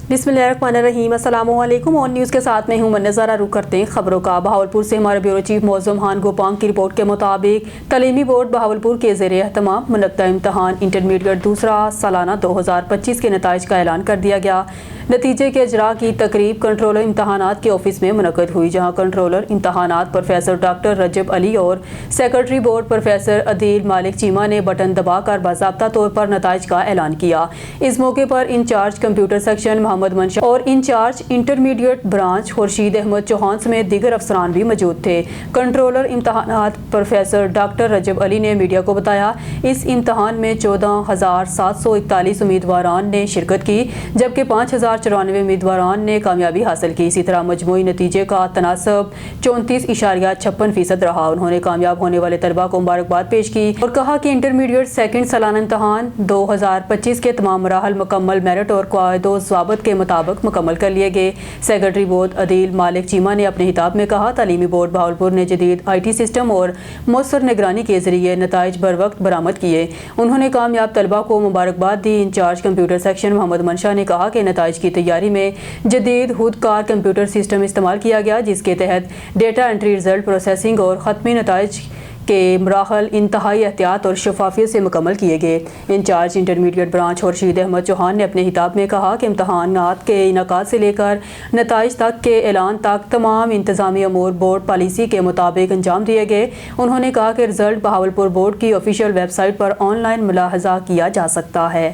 बिस्मिल्लाहिर्रहमानिर्रहीम। अस्सलाम वालेकुम। ऑन न्यूज़ के साथ मैं हूं नज़ारा। रुख करते हैं खबरों का। बहावलपुर से हमारे ब्यूरो चीफ मौज़म हान गोपांग की रिपोर्ट के मुताबिक तलीमी बोर्ड बहावलपुर के ज़ेरे एहतमाम मुनक्कदा इम्तहान इंटरमीडिएट दूसरा सालाना 2025 के नताइज का ऐलान कर दिया गया। नतीजे के इजरा की तकरीब कंट्रोलर इम्तहानात के ऑफिस में मुनक्कद हुई, जहाँ कंट्रोलर इम्तहानात प्रोफेसर डॉक्टर रजब अली और सेक्रेटरी बोर्ड प्रोफेसर अदील मालिक चीमा ने बटन दबाकर बाज़ाब्ता तौर पर नताइज का ऐलान किया। इस मौके पर in charge computer section Mohammad Mansha और in charge intermediate branch Khurshid Ahmed Chauhan समेत दीगर अफसरान भी मौजूद थे। कंट्रोलर इम्तहानात प्रोफेसर डॉक्टर रजब अली ने मीडिया को बताया, इस इम्तहान में 14,741 उम्मीदवारान ने शिरकत की, जबकि 5,094 उम्मीदवारान ने कामयाबी हासिल की। इसी तरह मजमूई नतीजे का तनासब 34.56% रहा। उन्होंने कामयाब होने वाले तलबा को मुबारकबाद पेश की और कहा कि इंटरमीडिएट सेकंड सालाना इम्तहान 2025 के तमाम मराहल मुकम्मल मेरिट और कायदो ज़ाबत के मुताबिक मुकम्मल कर लिए गए। सेक्रेटरी बोर्ड अदील मालिक चीमा ने अपने खिताब में कहा, तालीमी बोर्ड बहावलपुर ने जदीद IT सिस्टम और मौसर निगरानी के जरिए नताइज बर वक्त बरामद किए। उन्होंने कामयाब तलबा को मुबारकबाद दी। इंचार्ज कंप्यूटर सेक्शन मोहम्मद मंशा ने कहा कि नताइज की तैयारी में जदीद खुदकार कंप्यूटर सिस्टम इस्तेमाल किया गया, जिसके तहत डेटा एंट्री, रिजल्ट प्रोसेसिंग और ख़त्मी नताइज के मराहल इंतहाई एहतियात और शफाफियत से मुकम्मल किए गए। In charge intermediate branch Khurshid Ahmed Chauhan ने अपने खिताब में कहा कि इम्तहानात के इनकाद से लेकर नताइज तक के ऐलान तक तमाम इंतजामी अमूर बोर्ड पॉलिसी के मुताबिक अंजाम दिए गए। उन्होंने कहा कि रिजल्ट बहावलपुर बोर्ड की ऑफिशियल वेबसाइट पर ऑनलाइन मुलाहजा किया जा सकता है।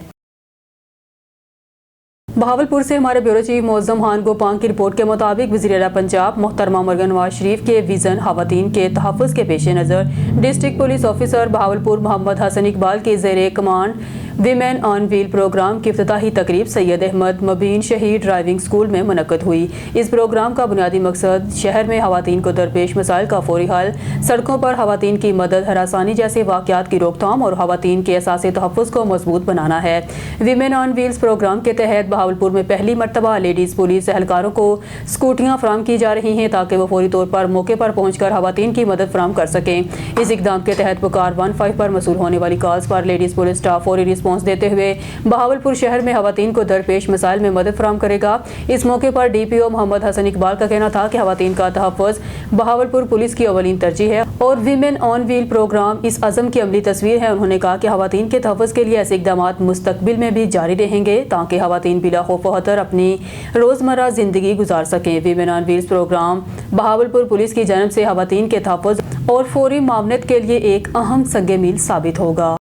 बहावलपुर से हमारे ब्यूरो चीफ मौज़म हान गोपांग की रिपोर्ट के मुताबिक वज़ीर-ए-आला पंजाब मोहतरमा मरगन नवाज शरीफ के विज़न खवातीन के तहफ़्फ़ुज़ के पेश नज़र district police officer Bahawalpur Mohammad Hassan Iqbal के ज़ेरे command women on wheel programme की इफ्तिताही तकरीब सैयद अहमद मुबीन शहीद ड्राइविंग स्कूल में मुनक्कद हुई। इस प्रोग्राम का बुनियादी मकसद शहर में खवातीन को दरपेश मसाइल का फौरी हल, सड़कों पर खवातीन की मदद, हरासानी जैसे वाक़यात की रोकथाम और खवातीन के असासी तहफ़्फ़ुज़ को मजबूत बनाना है। विमेन ऑन व्हील्स प्रोग्राम के तहत बहावलपुर में पहली मरतबा लेडीज़ पुलिस एहलकारों को स्कूटियाँ फराम की जा रही हैं, ताकि वो फौरी तौर पर मौके पर पहुँच कर खवातीन की मदद फराम कर सकें। इस इकदाम के तहत पुकार 15 पर मसूल होने वाली कॉल्स पर लेडीज़ पुलिस स्टाफ फौरी रिस्पॉन्स देते हुए बहावलपुर शहर में खवातीन को दरपेश मसाइल में मदद फराम करेगा। इस मौके पर DPO मोहम्मद हसन इकबाल का कहना था कि खवातीन का तहफ़्फ़ुज़ बहावलपुर पुलिस की अवलीन तरजीह है और विमेन ऑन व्हील प्रोग्राम इस अज़म की अमली तस्वीर है। उन्होंने कहा कि खवातीन के तहफ़्फ़ुज़ के लिए ऐसे इक़दाम मुस्तक़बिल में भी जारी रहेंगे, ताकि खवातीन बिला खौफ व खतर अपनी रोज़मर्रा ज़िंदगी गुजार सकें। Women on wheels programme Bahawalpur police की जानब से खवातीन के तहफ़्फ़ुज़ और फौरी मामलत के लिए एक अहम संगे मील साबित होगा।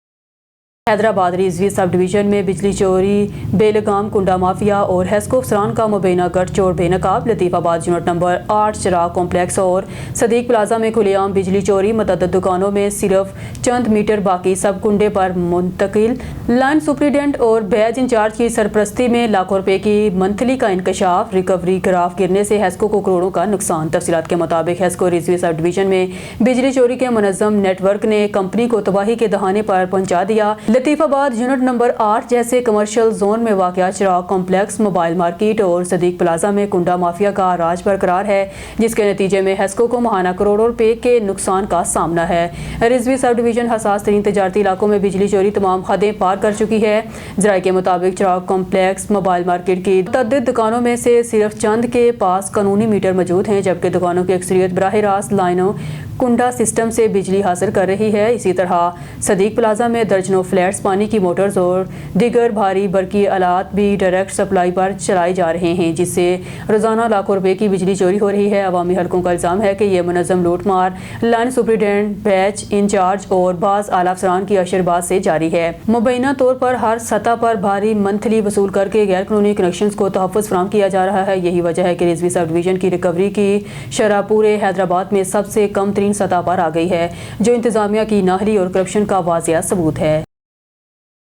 हैदराबाद रिजवी सब डिवीज़न में बिजली चोरी, बेलगाम कुंडा माफिया और हेस्को अफसरान का मुबैना गठजोड़ बेनकाब। लतीफ़ाबाद यूनिट नंबर 8 चिराग कॉम्प्लेक्स और सदीक प्लाजा में खुलेआम बिजली चोरी, मतअद्दद दुकानों में सिर्फ चंद मीटर बाकी सब कुंडे पर मुंतकिल। लाइन सुपरिटेंडेंट और बैच इंचार्ज की सरपरस्ती में लाखों रुपए की मंथली का इंकशाफ, रिकवरी ग्राफ गिरने से हेस्को को करोड़ों का नुकसान। तफसीलात के मुताबिक हेस्को रिजवी सब डिवीज़न में बिजली चोरी के मुनज़्ज़म नेटवर्क ने कंपनी को तबाही के दहाने पर पहुँचा दिया। लतीफ़ाबाद यूनिट नंबर 8 जैसे कमर्शियल जोन में वाक़या चिराग कॉम्प्लेक्स, मोबाइल मार्केट और सदीक प्लाजा में कुंडा माफिया का राज बरकरार है, जिसके नतीजे में हेस्को को माहाना करोड़ों रुपए के नुकसान का सामना है। रिजवी सब डिवीज़न हसास तरीन तजारती इलाकों में बिजली चोरी तमाम हदें पार कर चुकी है। ज़राए के मुताबिक चिराग कॉम्प्लेक्स, मोबाइल मार्केट की मुतअद्दिद दुकानों में से सिर्फ चंद के पास कानूनी मीटर मौजूद हैं, जबकि दुकानों की अक्सरियत बराह रास्त लाइनों कुंडा सिस्टम से बिजली हासिल कर रही है। इसी तरह सदीक प्लाजा में दर्जनों फ्लैट्स पानी की मोटर्स और दीगर भारी बरकी आलात भी डायरेक्ट सप्लाई पर चलाए जा रहे हैं, जिससे रोज़ाना लाखों रुपए की बिजली चोरी हो रही है। अवामी हलकों का इल्ज़ाम है कि यह मुनज़्ज़म लूटमार लाइन सुपरिटेंडेंट, बैच इंचार्ज और बाज़ आला अफसरान की अशरबाज से जारी है। मुबैना तौर पर हर सतह पर भारी मंथली वसूल करके गैर कानूनी कनेक्शंस को तहफ़्फ़ुज़ फराहम किया जा रहा है। यही वजह है कि रिजवी सब डिवीज़न की रिकवरी की शरह पूरे हैदराबाद में सबसे कम तरीन सतह पर आ गई है, जो इंतजामिया की नाहली और करप्शन का वाज़िया सबूत है।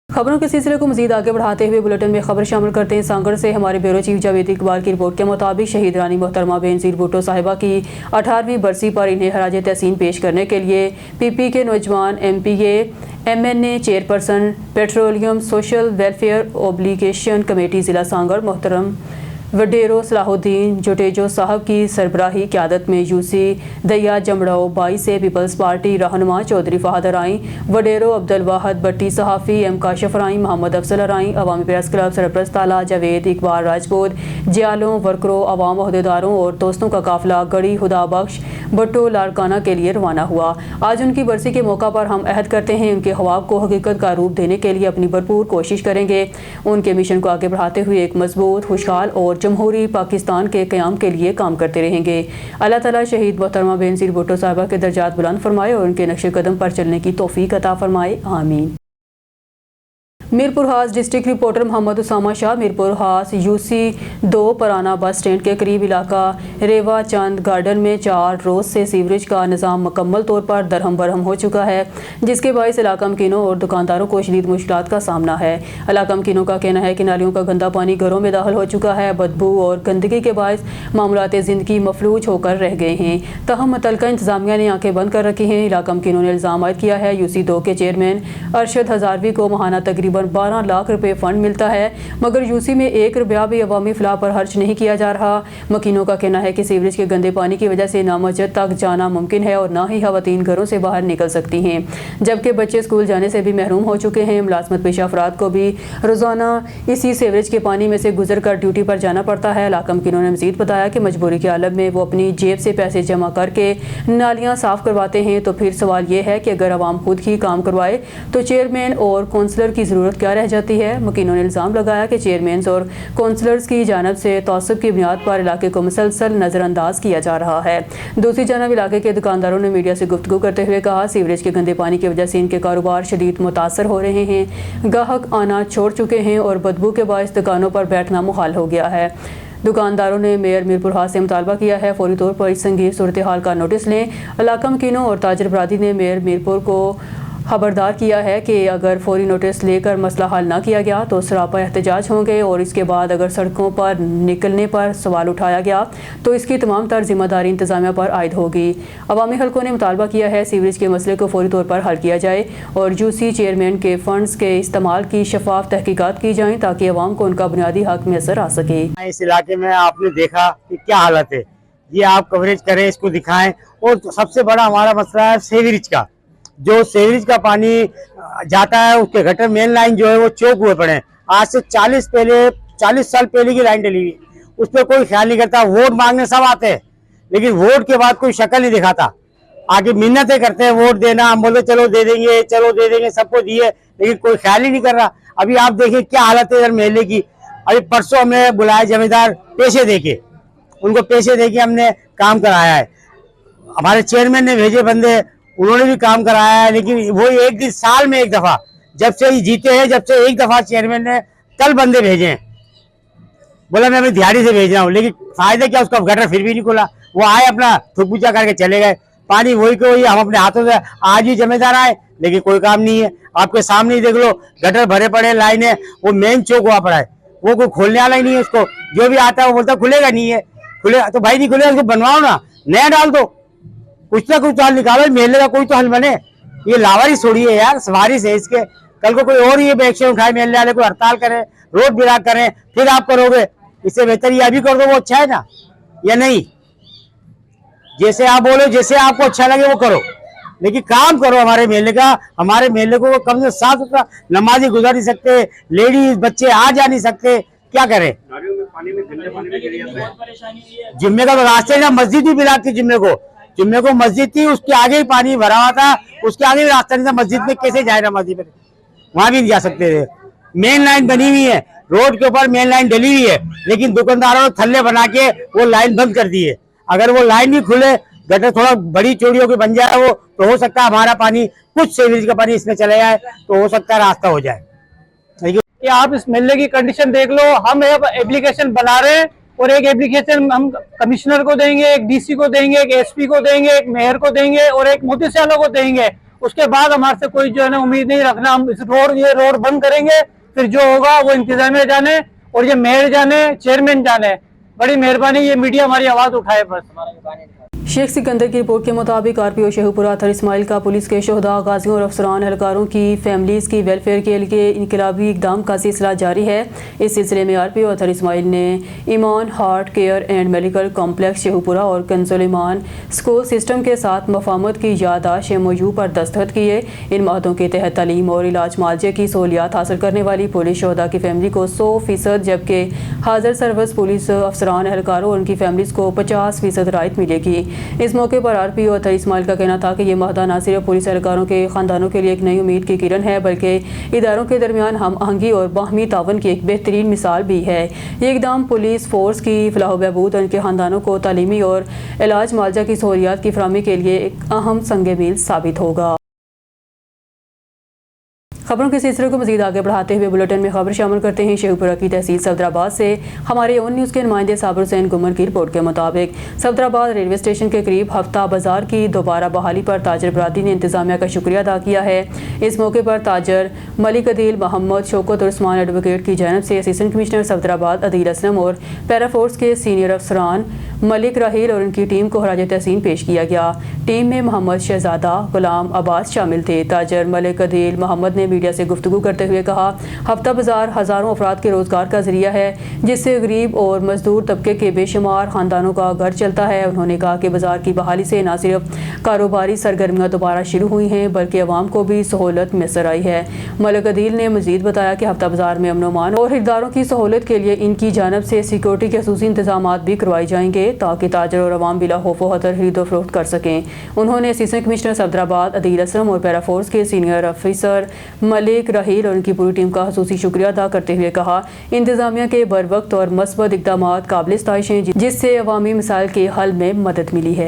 खबरों के सिलसिले को मजीद आगे बढ़ाते हुए बुलेटिन में खबर शामिल करते हैं। सांगड़ से हमारे ब्यूरो चीफ जावेद इकबाल की रिपोर्ट के मुताबिक शहीद रानी मोहतरमा बेनज़ीर भुट्टो साहिबा की 18वीं बरसी पर इन्हें खराज तहसीन पेश करने के लिए PP के नौजवान MPA MNA chairperson petroleum social welfare obligation committee ज़िला सांगड़ मोहतरम वडेरो सलाहुद्दीन जुटेजो साहब की सरबराही क़यादत में यूसी दया जमड़ो बाई से पीपल्स पार्टी रहनुमा चौधरी फहादर आई, वडेरो अब्दुल वाहद भट्टी सहाफ़ी एम काशिफ राई, मोहम्मद अफजल राई, अवामी प्रेस क्लब सरप्रस्त ताला जावेद इकबाल राजपूत, जियालों वर्करों अवाम अहदेदारों और दोस्तों का काफिला गढ़ी खुदा बख्श भट्टो लाड़काना के लिए रवाना हुआ। आज उनकी बरसी के मौका पर हम अहद करते हैं उनके ख्वाब को हकीकत का रूप देने के लिए अपनी भरपूर कोशिश करेंगे। उनके मिशन को आगे बढ़ाते हुए एक मजबूत, खुशहाल और जमहूरी पाकिस्तान के क़याम के लिए काम करते रहेंगे। अल्लाह ताला शहीद मोहतरमा बेनज़ीर भुट्टो साहिबा के दर्जात बुलंद फरमाए और उनके नक्श कदम पर चलने की तौफीक अता फरमाए, आमीन। मीरपुर हास डिस्ट्रिक्ट रिपोर्टर मोहम्मद उसामा शाह मीरपुर हास UC2 पराना बस स्टैंड के करीब इलाका रेवा चंद गार्डन में 4 रोज़ से सीवरेज का निज़ाम मुकम्मल तौर पर दरहम बरहम हो चुका है, जिसके बायस इलाका मकीनों और दुकानदारों को शदीद मुश्किलात का सामना है। इलाका मकीनों का कहना है कि नालियों का गंदा पानी घरों में दाखिल हो चुका है। बदबू और गंदगी के बायस मामलात ज़िंदगी मफलूज होकर रह गए हैं। तहम मुतल्लिका इंतजामिया ने आंखें बंद कर रखी हैं। इलाका मकीनों ने इल्ज़ाम आयद किया है UC2 के चेयरमैन अरशद हज़ारवी को माहाना तकरीबन 12 लाख रुपए फंड मिलता है, मगर यूसी में 1 रुपया भी अवामी फलाह पर खर्च नहीं किया जा रहा। मकीनों का कहना है कि सीवरेज के गंदे पानी की वजह से ना मस्जिद तक जाना मुमकिन है और ना ही खवातीन घरों से बाहर निकल सकती हैं, जबकि बच्चे स्कूल जाने से भी महरूम हो चुके हैं। मुलाजमत पेशा अफराद को भी रोज़ाना इसी सीवरेज के पानी में से गुजर कर ड्यूटी पर जाना पड़ता है। इलाका मकीनों ने मज़ीद बताया कि मजबूरी के आलम में वो अपनी जेब से पैसे जमा करके नालियाँ साफ़ करवाते हैं, तो फिर सवाल ये है कि अगर आवाम खुद ही काम करवाए तो चेयरमैन और कौंसलर की ज़रूरत क्या रह जाती है। मकीनों ने इल्ज़ाम लगाया कि चेयरमैन और कौंसलर्स की जानब से तौसब की बुनियाद पर इलाके को मुसलसल नज़रअंदाज किया जा रहा है। दूसरी जानब इलाके के दुकानदारों ने मीडिया से गुफ्तगू करते हुए कहा, सीवरेज के गंदे पानी की वजह से इनके कारोबार शदीद मुतासर हो रहे हैं। ग्राहक आना छोड़ चुके हैं और बदबू के बायस दुकानों पर बैठना मुहाल हो गया है। दुकानदारों ने मेयर मीरपुर हास से मुतालबा किया है फौरी तौर पर इस संगीन सूरत हाल का नोटिस लें। इलाका मकीनों और ताजर बरादरी ने मेयर मीरपुर को खबरदार किया है कि अगर फौरी नोटिस लेकर मसला हल ना किया गया तो सरापा एहतजाज होंगे और इसके बाद अगर सड़कों पर निकलने पर सवाल उठाया गया तो इसकी तमाम तर जिम्मेदारी इंतजामिया पर आयद होगी। अवामी हल्कों ने मुतालबा किया है सीवरेज के मसले को फौरी तौर पर हल किया जाए और UC चेयरमैन के फंड्स के इस्तेमाल की शफाफ तहकीकात की जाएँ ताकि अवाम को उनका बुनियादी हक मैसर आ सके। इस इलाके में आपने देखा कि क्या हालत है, ये आप कवरेज करें, इसको दिखाएं। और सबसे बड़ा हमारा मसला है सीवरेज का। जो सीवरेज का पानी जाता है उसके गटर मेन लाइन जो है वो चौक हुए पड़े हैं। आज से 40 साल पहले की लाइन डली हुई, उस पर कोई ख्याल नहीं करता। वोट मांगने सब आते हैं, लेकिन वोट के बाद कोई शक्ल नहीं दिखाता। आगे मिन्नतें करते हैं वोट देना, हम बोलते चलो दे देंगे, सबको दिए, लेकिन कोई ख्याल ही नहीं कर रहा। अभी आप देखिए क्या हालत है मेले की। अभी परसों हमें बुलाया जमींदार पैसे देके, उनको पैसे देके हमने काम कराया है। हमारे चेयरमैन ने भेजे बंदे, उन्होंने भी काम कराया है, लेकिन वो एक दिन साल में एक दफा, जब से ये जीते हैं जब से एक दफा चेयरमैन ने कल बंदे भेजे हैं। बोला मैं अभी दिहाड़ी से भेज रहा हूँ, लेकिन फायदा क्या, उसका गटर फिर भी नहीं खुला। वो आए अपना थुकपूचा करके चले गए। पानी वही को वही हम अपने हाथों से, आज भी जमींदार आए लेकिन कोई काम नहीं है। आपके सामने ही देख लो, गटर भरे पड़े, लाइन है, वो मेन चौक हुआ पड़ा है, वो कोई खोलने वाला ही नहीं है। उसको जो भी आता है वो बोलता खुलेगा नहीं है, खुले तो भाई नहीं खुलेगा, उसको बनवाओ ना, नया डाल दो, कुछ ना कुछ हल निकालो, मेले का कोई तो हल बने। ये लावारी छोड़िए यार, सवारी से इसके कल को कोई और ये एक्शन उठाए, मेले वाले को हड़ताल करें, रोड ब्लॉक करें, फिर आप करोगे। इससे बेहतर ये अभी कर दो, वो अच्छा है ना, या नहीं? जैसे आप बोलो, जैसे आपको अच्छा लगे वो करो, लेकिन काम करो हमारे मेले का। हमारे मेले को कम से 7 सुथरा नमाजी गुजार नहीं सकते, लेडीज बच्चे आ जा नहीं सकते, क्या करें? जुम्मे का तो रास्ते ना, मस्जिद भी मिला थी जुम्मे को मस्जिद थी, उसके आगे ही पानी भरा हुआ था, उसके आगे भी रास्ता नहीं था। मस्जिद में कैसे जाए ना, मस्जिद में वहां भी नहीं जा सकते थे। मेन लाइन बनी हुई है, रोड के ऊपर मेन लाइन डली हुई है, लेकिन दुकानदारों ने थल्ले बना के वो लाइन बंद कर दी है। अगर वो लाइन भी खुले, गटर थोड़ा बड़ी चौड़ियों की बन जाए वो, तो हो सकता है हमारा पानी, कुछ सीवरेज का पानी इसमें चले जाए, तो हो सकता है रास्ता हो जाए। कि आप इस मेले की कंडीशन देख लो। हम एक एप्लीकेशन बना रहे हैं और एक एप्लीकेशन हम कमिश्नर को देंगे, एक DC को देंगे, एक SP को देंगे, एक मेयर को देंगे और एक मोदी सालों को देंगे। उसके बाद हमारे से कोई जो है ना उम्मीद नहीं रखना। हम इस ये रोड बंद करेंगे, फिर जो होगा वो इंतजामिया जाने और ये मेयर जाने, चेयरमैन जाने। बड़ी मेहरबानी, ये मीडिया हमारी आवाज उठाए बस। शेख सिकंदर की रिपोर्ट के मुताबिक आरपीओ शेखपुरा अतहर इस्माइल का पुलिस के शोहदा, गाजियों और अफसरान एहलकारों की फैमिलीज़ की वेलफेयर के लिए इनकलाबी इकदाम का सिलसिला जारी है। इस सिलसिले में आरपीओ अतहर इस्माइल ने Iman heart care and medical complex Sheikhupura और कंजुल ईमान स्कूल सिस्टम के साथ मफाहमत की याददाश्त MOU पर दस्तखत किए। इन माहदों के तहत तालीम और इलाज मुआवजे की सहूलियात हासिल करने वाली पुलिस शोहदा की फैमिली को 100%, जबकि हाजिर सर्विस पुलिस अफसरान एहलकारों और उनकी फैमिलीज़ को 50% राहत मिलेगी। इस मौके पर आरपीओ अतहर इस्माइल का कहना था कि ये माहदा न सिर्फ पुलिस एहलकारों के ख़ानदानों के लिए एक नई उम्मीद की किरण है, बल्कि इदारों के दरमियान हम आहंगी और बाहमी तावन की एक बेहतरीन मिसाल भी है। ये इकदाम पुलिस फोर्स की फलाह बहबूद और उनके ख़ानदानों को तालीमी और इलाज मुआवजा की सहूलियात की फराहमी के लिए एक अहम संग मील साबित होगा। खबरों के सिलसिले को मजीद आगे बढ़ाते हुए बुलेटिन में खबर शामिल करते हैं। शेखपुरा की तहसील सफदराबाद से हमारे ON न्यूज़ के नुमाइंदे साबिर हुसैन गुमर की रिपोर्ट के मुताबिक सफदराबाद रेलवे स्टेशन के करीब हफ्ता बाजार की दोबारा बहाली पर ताजर बरादरी ने इंतजामिया का शुक्रिया अदा किया है। इस मौके पर ताजर मलिक अदील मोहम्मद शौकत और उस्मान एडवोकेट की जानिब से असिस्टेंट कमिश्नर सफदराबाद अदील असलम और पैराफोर्स के सीनियर अफसरान मलिक राहील और उनकी टीम को खराज तहसीन पेश किया गया। टीम में मोहम्मद शहजादा, गुलाम अब्बास शामिल थे। ताजर मलिक अदील मोहम्मद ने मीडिया से गुफ्तगू करते हुए कहा, हफ्ता बाजार हज़ारों अफराद के रोज़गार का जरिया है, जिससे गरीब और मजदूर तबके के बेशुमार ख़ानदानों का घर चलता है। उन्होंने कहा कि बाजार की बहाली से न सिर्फ कारोबारी सरगर्मियाँ दोबारा शुरू हुई हैं, बल्कि अवाम को भी सहूलत मैसर आई है। मलिक अदील ने मजीद बताया कि हफ्ता बाजार में अमन और खरीदारों की सहूलत के लिए इनकी जानब से सिक्योरिटी के खसूसी इंतजाम भी करवाए जाएंगे, ताकि ताजर और अवाम बिला खौफ व खतर खरीदो फरोख्त कर सकें। उन्होंने असिस्टेंट कमिश्नर सफदराबाद अदील असलम और पैराफोर्स के सीनियर ऑफिसर मलिक राहील और उनकी पूरी टीम का खसूसी शुक्रिया अदा करते हुए कहा, इंतजामिया के बरवक्त और मस्बत इक़दामात काबिल इस्ताइश हैं, जिससे अवामी मसाइल के हल में मदद मिली है।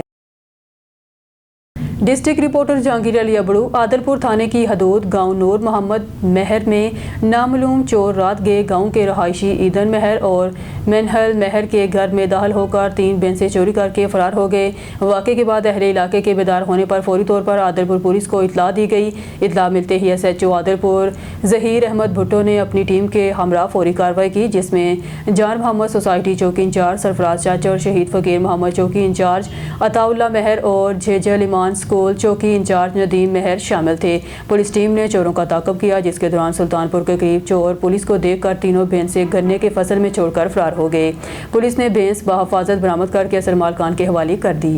डिस्ट्रिक्ट रिपोर्टर जहांगीर अली अबड़ू आदलपुर थाने की हदूद गांव नूर मोहम्मद महर में नामालूम चोर रात गए गांव के रहायशी ईदन महर और मनहल महर के घर में दाखिल होकर 3 भैंसें चोरी करके फरार हो गए। वाक़े के बाद अहले इलाके के बेदार होने पर फौरी तौर पर आदलपुर पुलिस को इतला दी गई। इतला मिलते ही SHO आदलपुर ज़हीर अहमद भुट्टो ने अपनी टीम के हमरा फौरी कार्रवाई की, जिसमें जान मोहम्मद सोसाइटी चौकी इंचार्ज सरफराज चाचा और शहीद फ़कीर मोहम्मद चौकी इंचार्ज अताउल्ला महर और झेजल ईमान स्कूल चौकी इंचार्ज नदीम महर शामिल थे। पुलिस टीम ने चोरों का ताक़ब किया, जिसके दौरान सुल्तानपुर के करीब चोर पुलिस को देखकर तीनों भैंसें गन्ने के फसल में छोड़कर फरार हो गए। पुलिस ने भैंस बहिफाजत बरामद करके असल मालकान के हवाले कर दी।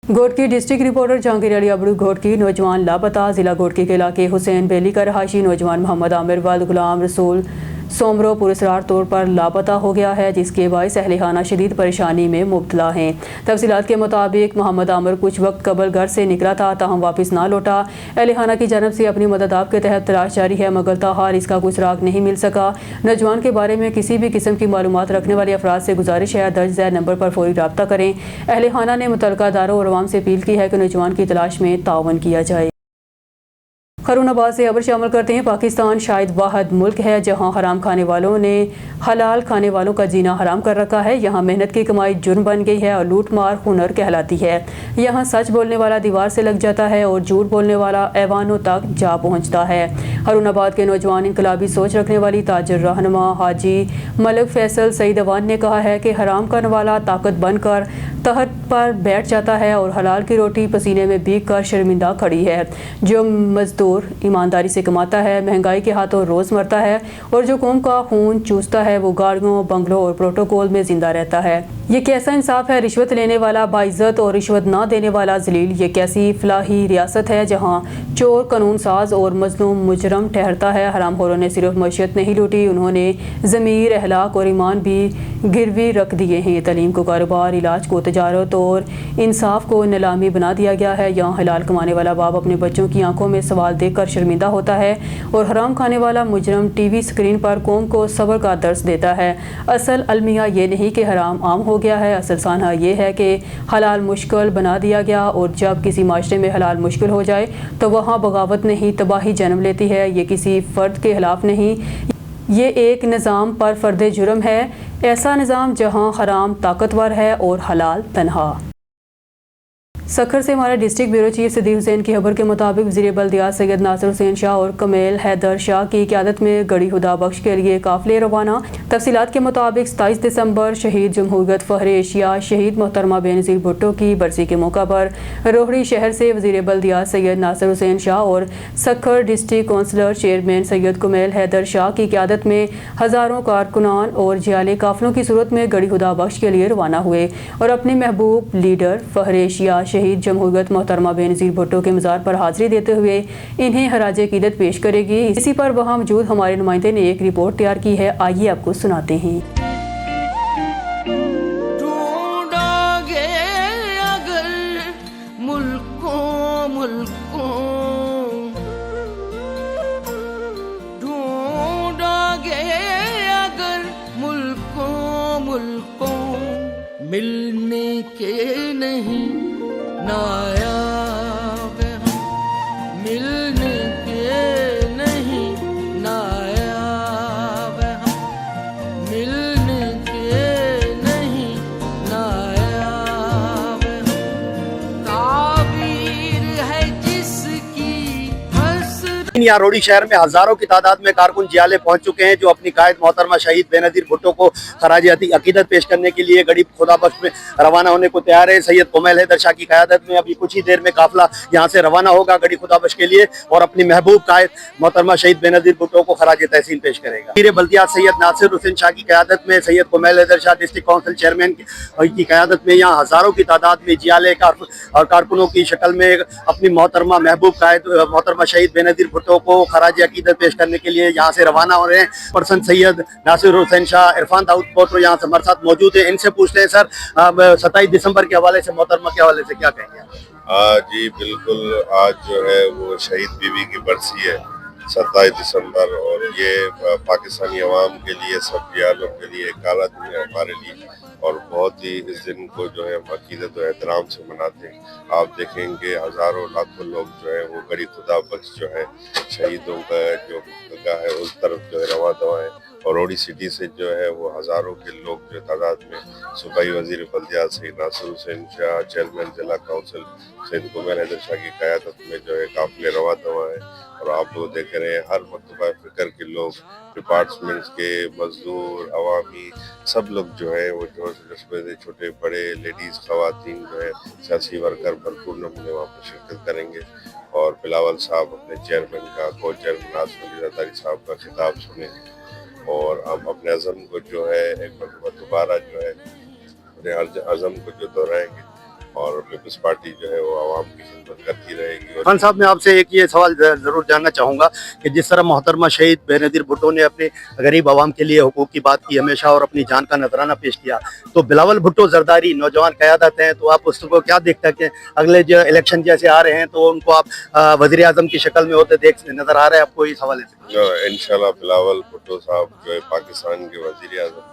घोटकी डिस्ट्रिक्ट रिपोर्टर जहांगीर अली अबड़ू घोटकी नौजवान लापता। जिला घोटकी के इलाके हुसैन बेली का रहायशी नौजवान मोहम्मद आमिर वल्द गुलाम रसूल सोमरो पुरस्कार तौर पर लापता हो गया है, जिसके बाइस अहले खाना शदीद परेशानी में मुब्तला हैं। तफसीलात के मुताबिक मोहम्मद आमिर कुछ वक्त कबल घर से निकला था, ताहम वापस ना लौटा। अहले खाना की जानब से अपनी मदद आप के तहत तलाश जारी है, मगर ताहाल इसका कोई सुराग नहीं मिल सका। नौजवान के बारे में किसी भी किस्म की मालूमात रखने वाले अफराद से गुजारिश है दर्ज झैल नंबर पर फौरी रब्ता करें। अहले खाना ने मुतल्लिका इदारों और अवाम से अपील की है कि नौजवान की तलाश में तावन किया जाए। खरूनाबाद से खबर शामिल करते हैं। पाकिस्तान शायद वाहिद मुल्क है जहां हराम खाने वालों ने हलाल खाने वालों का जीना हराम कर रखा है। यहां मेहनत की कमाई जुर्म बन गई है और लूट मार हुनर कहलाती है। यहां सच बोलने वाला दीवार से लग जाता है और झूठ बोलने वाला ऐवानों तक जा पहुंचता है। खरूनाबाद के नौजवान इनकलाबी सोच रखने वाली ताजर रहनुमा हाजी मलिक फैसल सईद अवान ने कहा है कि हराम करने वाला ताकत बनकर तहत पर बैठ जाता है और हलाल की रोटी पसीने में भीग कर शर्मिंदा खड़ी है। जो मजदूर ईमानदारी से कमाता है, महंगाई के हाथों रोज़ मरता है, और जो कौम का खून चूसता है वो गाड़ियों, बंगलों और प्रोटोकॉल में जिंदा रहता है। ये कैसा इंसाफ है? रिश्वत लेने वाला बाइज्जत और रिश्वत ना देने वाला जलील। ये कैसी फलाही रियासत है जहाँ चोर कानून साज और मजलूम मुजरम ठहरता है। हराम खोरों ने सिर्फ मईशत नहीं लूटी, उन्होंने ज़मीर, अखलाक और ईमान भी गिरवी रख दिए हैं। तलीम को कारोबार, इलाज को तजारत और इंसाफ को नीलामी बना दिया गया है। यहाँ हलाल कमाने वाला बाप अपने बच्चों की आंखों में सवाल देखकर शर्मिंदा होता है और हराम खाने वाला मुजरम टीवी स्क्रीन पर कौम को सब्र का दर्स देता है। असल अलमिया ये नहीं कि हराम आम हो गया है, असल साना ये है कि हलाल मुश्किल बना दिया गया, और जब किसी माशरे में हलाल मुश्किल हो जाए तो वहाँ बगावत नहीं, तबाही जन्म लेती है। ये किसी फ़र्द के खिलाफ नहीं, ये एक निज़ाम पर फ़र्द जुर्म है। ऐसा निज़ाम जहाँ हराम ताकतवर है और हलाल तन्हा। सखर से हमारे district bureau chief Siddique Hussain की खबर के मुताबिक वज़ीर बल्दियात सैयद नासिर हुसैन शाह और कमेल हैदर शाह की क़यादत में गड़ी खुदा बख्श के लिए काफ़िले रवाना। तफसीलात के मुताबिक 27 दिसंबर शहीद जमहूरियत फ़ख्र एशिया शहीद मोहतरमा बेनज़ीर भुट्टो की बरसी के मौका पर रोहड़ी शहर से वज़ीर बल्दियात सैयद नासिर हुसैन शाह और Sukkur district councillor chairman Syed Kamil Haider Shah की क़यादत में हज़ारों कारकुनान और जियाले काफ़िलों की सूरत में गड़ी खुदा बख्श के लिए रवाना हुए और अपने महबूब लीडर फ़ख्र एशिया शहीद जमहूरियत मोहतरमा बेनज़ीर भुट्टो के मज़ार पर हाज़िरी देते हुए इन्हें खराज अक़ीदत पेश करेगी। इसी पर वहाँ मौजूद हमारे नुमाइंदे ने एक रिपोर्ट तैयार की है, आइए आपको सुनाते हैं। ढूंढोगे अगर मुल्कों ढूंढोगे अगर मुल्कों मिलने के नहीं नायाब हम, मिलने के नहीं नायाब हम, मिलने के नहीं नायाब हम, ताबीर है जिसकी हसरत। यहाँ रोहड़ी शहर में हजारों की तादाद में कारकुन जियाले पहुंच चुके हैं जो अपनी कायद मोहतरमा शहीद बेनज़ीर भुट्टो को खराज अकीदत पेश करने के लिए गड़ी खुदा बख्श में रवाना होने को तैयार है। सैयद कमेल हैदर शाह की क़यादत में अभी कुछ ही देर में काफिला यहाँ से रवाना होगा गड़ी खुदा बख्श के लिए और अपनी महबूब कायद मोहतरमा शहीद बेनज़ीर भुट्टो को खराज तहसीन पेश करेगा। वज़ीर बल्दियात सैयद नासिर हुसैन शाह की क़यादत में Syed Kamil Haider Shah district council chairman की क़यादत में यहाँ हजारों की तादाद में जियाले और कारकुनों की शक्ल में अपनी मोहतरमा महबूब कायद मोहतरमा शहीद बेनज़ीर भुट्टो को खराज अकीदत पेश करने के लिए यहाँ से रवाना हो रहे हैं। पर्सन सैयद नासिर हुसैन शाह इरफान दाऊद पोटो यहाँ से हमारे साथ मौजूद है। इनसे पूछते हैं सर 27 दिसंबर के हवाले से मोहतरमा के हवाले से क्या कहेंगे? जी बिल्कुल, आज जो है वो शहीद बीवी की बरसी है 27 दिसंबर और ये पाकिस्तानी अवाम के लिए सब जियालों के लिए एक काला दिन है हमारे लिए और बहुत ही इस दिन को जो है हम अकीदत और एहतराम से मनाते हैं। आप देखेंगे हज़ारों लाखों लोग जो है वो गड़ी खुदा बख्श जो है शहीदों का जो जगह है उस तरफ जो है रवा दवा है और रोहड़ी सिटी से जो है वो हज़ारों के लोग जो तादाद में सूबाई वज़ीर बल्दियात सैयद नासिर हुसैन शाह चेयरमैन जिला काउंसिल सैयद कमेल हैदर शाह की क़यादत में जो है काफ़िले रवा दवा है और आप लोग देख रहे हैं हर मकतबा फ़िक्र के लोग डिपार्टमेंट्स के मजदूर अवामी सब लोग जो है वो जोर से जज्बे से छोटे बड़े लेडीज़ ख़वातीन जो है सियासी वर्कर भरपूर नमूने वहाँ पर शिरकत करेंगे और बिलावल साहब अपने चेयरमैन का को चेयरमैन आसम ज़रदारी साहब का खिताब सुने और हम अपने अज़म को जो है एक मरतबा दोबारा जो है अपने अज़म को जो दोहराएंगे और पीपल्स पार्टी जो है वो आवाम की खिदमत करती रहेगी। खान साहब मैं आपसे एक ये सवाल जरूर जानना चाहूँगा कि जिस तरह मोहतरमा शहीद बेनज़ीर भुट्टो ने अपने गरीब आवाम के लिए हुकूक की बात की हमेशा और अपनी जान का नजराना पेश किया, तो बिलावल भुट्टो जरदारी नौजवान क़यादत हैं, तो आप उसको क्या देखते हैं कि अगले जो इलेक्शन जैसे आ रहे हैं तो उनको आप वज़ीर आज़म की शक्ल में होते नजर आ रहे हैं आपको इस हवाले से? इंशाल्लाह बिलावल भुट्टो साहब जो है पाकिस्तान के वज़ीर आज़म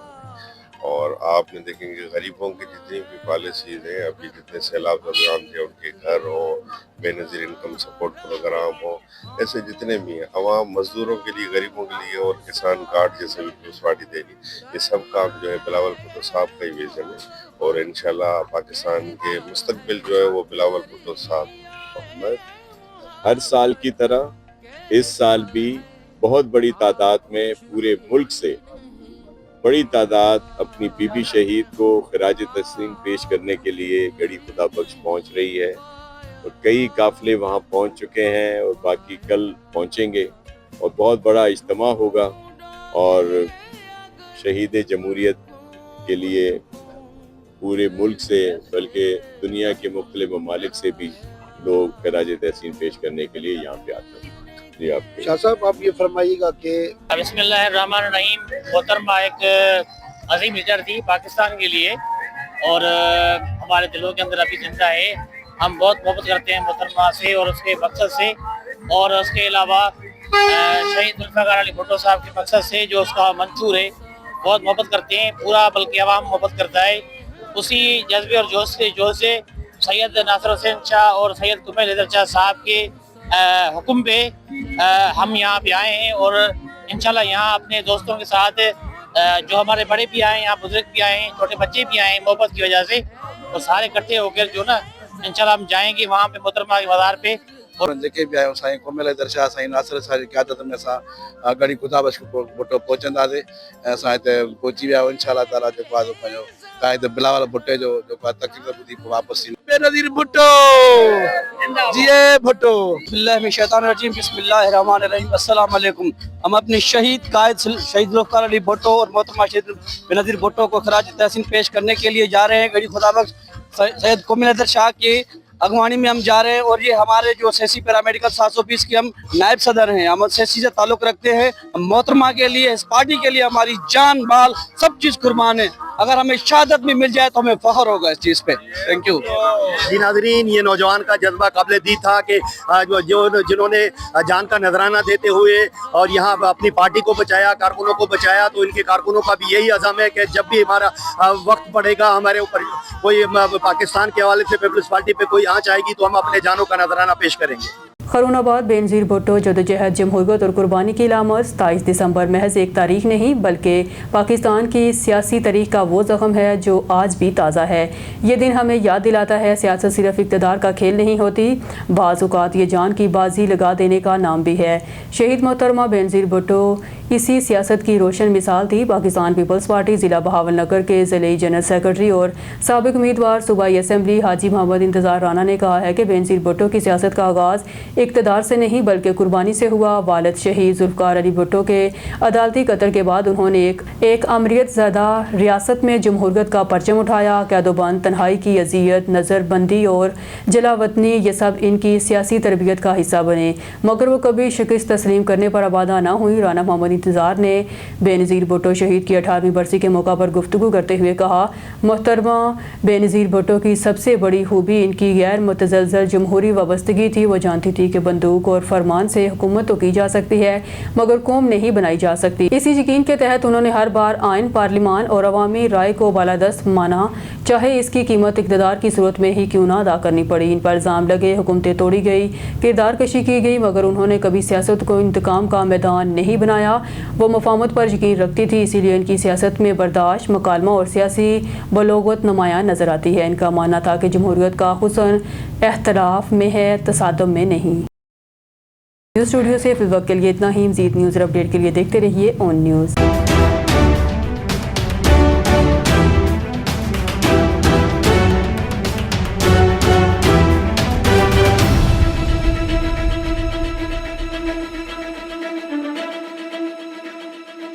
और आपने देखेंगे गरीबों की जितनी भी पॉलिसीज़ हैं अभी जितने सैलाब प्रोग्राम थे उनके घर हो बेनज़ीर इनकम सपोर्ट प्रोग्राम हो ऐसे जितने भी हैं अवाम मजदूरों के लिए गरीबों के लिए और किसान कार्ड जैसे भी पीपल्स पार्टी देगी ये सब काम जो है बिलावल भुट्टो साहब का ही विजन है और इंशाल्लाह पाकिस्तान के मुस्तकबिल जो है वो बिलावल भुट्टो साहब। हर साल की तरह इस साल भी बहुत बड़ी तादाद में पूरे मुल्क से बड़ी तादाद अपनी बीबी शहीद को खराज तस्लीम पेश करने के लिए गड़ी खुदा बख्श पहुँच रही है और कई काफ़िले वहाँ पहुँच चुके हैं और बाकी कल पहुँचेंगे और बहुत बड़ा इज्तिमा होगा और शहीद जमहूरियत के लिए पूरे मुल्क से बल्कि दुनिया के मुख्तलिफ ममालिक से भी लोग खराज तहसीन पेश करने के लिए यहाँ पे आते हैं। शाह साहब आप ये फरमाइएगा कि बिस्मिल्लाहिर्रहमानिर्रहीम मोहतरमा एक अजीम लीडर थी पाकिस्तान के लिए और हमारे दिलों के अंदर अभी जिंदा है। हम बहुत मोहब्बत करते हैं मोहतरमा से और उसके मकसद से और उसके अलावा शहीद जुल्फ़िकार अली भुट्टो साहब के मकसद से जो उसका मंशूर है बहुत मोहब्बत करते हैं पूरा बल्कि आवाम मोहब्बत करता है। उसी जज्बे और जोश से सैयद नासिर हुसैन शाह और सैयद कमेल हैदर शाह साहब के हुक्म पे हम यहाँ पे आए हैं और इंशाल्लाह यहाँ अपने दोस्तों के साथ जो हमारे बड़े भी आए हैं यहाँ बुजुर्ग भी आए हैं छोटे बच्चे भी आए हैं मोहब्बत की वजह से और सारे इकट्ठे होकर जो ना इंशाल्लाह हम जाएंगे वहाँ पे मोहतरमा के मज़ार पे। और जेके भी आयो साईं कोमल दरशाह साईं नासिर साहिब की क़यादत में असां घणी ख़ुदाबख़्श भुट्टो पहुचंदासीं ऐं असां हिते पहुची विया आहियूं इंशाअल्लाह ताला जेको आहे पंहिंजो कायद बिलावल भुट्टे जो जेको आहे तकरीर ॿुधी वापसि बेनज़ीर भुट्टो जिए भुट्टो बिस्मिल्लाहिर्रहमानिर्रहीम बिस्मिल्लाहिर्रहमानिर्रहीम अस्सलाम वालेकुम। हम अपने शहीद कायद शहीद ज़ुल्फ़िकार अली भुट्टो और मोहतरमा शहीद बेनज़ीर भुट्टो को खराज तहसीन पेश करने के लिए जा रहे हैं। घड़ी खुदाबख्श सैयद कोमिल शाह की अगवानी में हम जा रहे हैं और ये हमारे जो सेसी पैरामेडिकल 720 की हम नायब सदर हैं। हम सेसी से ताल्लुक़ रखते हैं। हम मोहतरमा के लिए इस पार्टी के लिए हमारी जान बाल सब चीज़ कुर्बान है। अगर हमें शहादत भी मिल जाए तो हमें फ़ख्र होगा इस चीज़ पे। थैंक यू जी नाज़रीन, ये नौजवान का जज्बा काबिल दी था कि जिन्होंने जान का नजराना देते हुए और यहाँ अपनी पार्टी को बचाया, कारकुनों को बचाया, तो इनके कारकुनों का भी यही अज़म है कि जब भी हमारा वक्त पड़ेगा, हमारे ऊपर कोई पाकिस्तान के हवाले से पीपल्स पार्टी पे कोई आँच आएगी तो हम अपने जानों का नजराना पेश करेंगे। खरूनाबाद बेनज़ीर भुट्टो जदोजहद जमहूरियत और कुर्बानी की अलामत 27 दिसंबर महज एक तारीख नहीं बल्कि पाकिस्तान की सियासी तारीख का वो ज़ख्म है जो आज भी ताज़ा है। ये दिन हमें याद दिलाता है सियासत सिर्फ इक़्तिदार का खेल नहीं होती, बाज़ औक़ात ये जान की बाजी लगा देने का नाम भी है। शहीद मोहतरमा बेनज़ीर भुट्टो इसी सियासत की रोशन मिसाल थी। पाकिस्तान पीपल्स पार्टी ज़िला बहावलनगर के ज़िले जनरल सेक्रेटरी और साबिक़ उम्मीदवार सूबाई असम्बली हाजी मोहम्मद इंतज़ार राना ने कहा है कि बेनज़ीर भुट्टो की सियासत का आगाज़ इक़्तिदार से नहीं बल्कि कुर्बानी से हुआ। वालिद शहीद ज़ुल्फ़िकार अली भुट्टो के अदालती कत्ल के बाद उन्होंने एक अमरीत ज़दा रियासत में जमहूरियत का परचम उठाया। क़ैदोबंद, तन्हाई की अज़ियत, नज़रबंदी और जलावतनी ये सब इनकी सियासी तरबियत का हिस्सा बने, मगर वो कभी शिकस्त तस्लीम करने पर आबादा ना हुई। राना मोहम्मद इंतज़ार ने बेनज़ीर भुट्टो शहीद की 18वीं बरसी के मौका पर गुफ्तगू करते हुए कहा, मोहतरमा बेनज़ीर भुट्टो की सबसे बड़ी खूबी इनकी गैर मुतज़लज़ल जमहूरी वाबस्तगी थी। वो जानती थी कि बंदूक और फरमान से हुकूमत तो की जा सकती है मगर कौम नहीं बनाई जा सकती। इसी यकीन के तहत उन्होंने हर बार आइन, पार्लिमान और अवामी राय को बालादस्त माना, चाहे इसकी कीमत इक़्तिदार की सूरत में ही क्यों ना अदा करनी पड़ी। इन पर इल्ज़ाम लगे, हुकूमतें तोड़ी गई, किरदार कशी की गई, मगर उन्होंने कभी सियासत को इंतकाम का मैदान नहीं बनाया। वो मफाहमत पर यकीन रखती थी, इसीलिए इनकी सियासत में बर्दाश्त, मुकालमा और सियासी बलोगत नुमायां नजर आती है। इनका मानना था कि जमहूरियत का हुस्न इख्तलाफ में है, तसादुम में नहीं। न्यूज़ स्टूडियो से फिल वक्त के लिए इतना ही। मज़ीद न्यूज़ और अपडेट के लिए देखते रहिए ऑन न्यूज़।